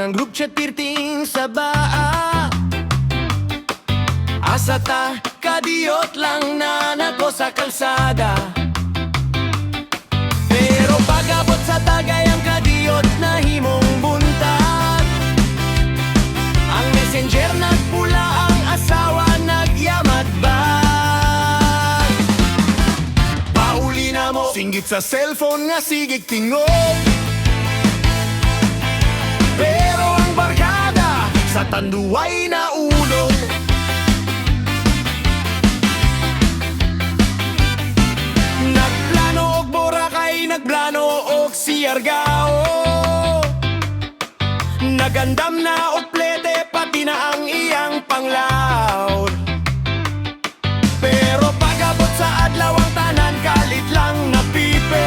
ng group chat pirting sa baa. Asata kadiyot lang na nako sa kalsada. Pero pagabot sa tagay ang kadiyot na himong buntag. Ang messenger nagpula, ang asawa nagyamat bag. Pauli na mo, singgit sa cellphone nga sigig tingog. Pero ang barkada sa tanduay na ulo. Nagplano og Boracay, nagplano og Siargao. Nagandam na og plete, pati na ang iyang panglaod. Pero pagabot sa adlaw ang tanan, kalit lang napipe.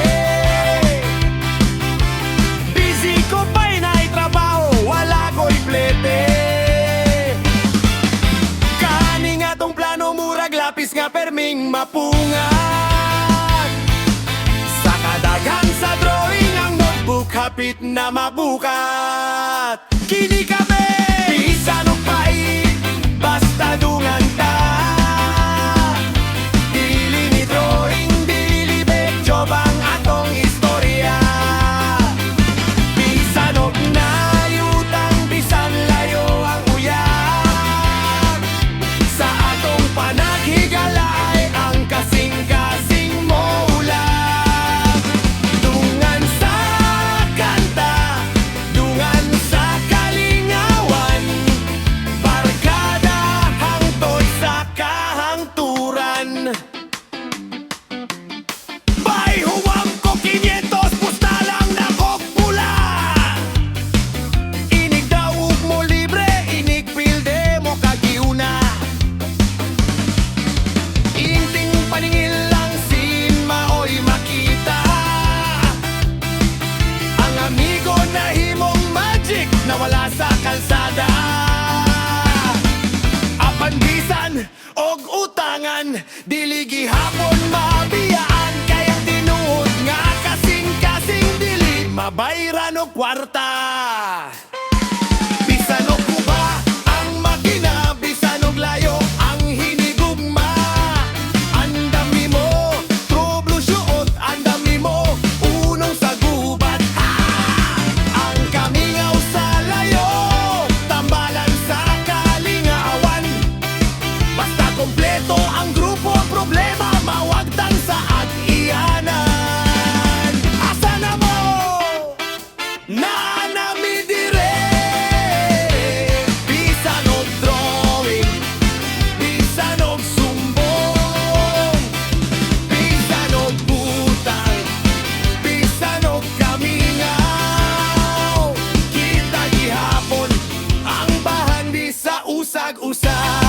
Busy ko pa'y na'y trabaho, wala ko'y plete. Kani nga tong plano, murag lapis nga perming mapungan. Sa kadagan sa drawing ang notebook, hapit na mabukat. Kini kami, bisan og pait, basta dungan ta. Dili ni drawing, dili betyo bang atong istorya. Bisan og nayutang, bisan layo ang uyag. Sa atong panaghigala ay ang kasing-kasing mo ulag. Dungan sa kanta, dungan sa kalingawan, barkada hangtod sa kahangturan. Bay huwam ko 500, pustalang nakokpula. Inig daog mo libre, inig pilde mo kagiuna. Inting paningil lang sin maoy makita. Ang amigo na himong magic na wala sa kalsada. Apan bisan og utangan, dili gihapon mabiyaan. Kaya tinuod nga kasing-kasing, dili mabayran og kwarta. Bisan og kuba ang makina, bisan og layo ang hinigugma. Andami mo, troubleshoot, andami mo, unong sa gubat. Ang kamingaw sa layo, tambalan sa kalingawan. Basta kompleto ang grupo, ang problema mawagtang sa ag-iyanan. Asa na mo? Nanami dire. Bisan og drawing, bisan og sumbong, bisan og butang, bisan og kamingaw. Kita gihapon ang bahan di sa usag-usag.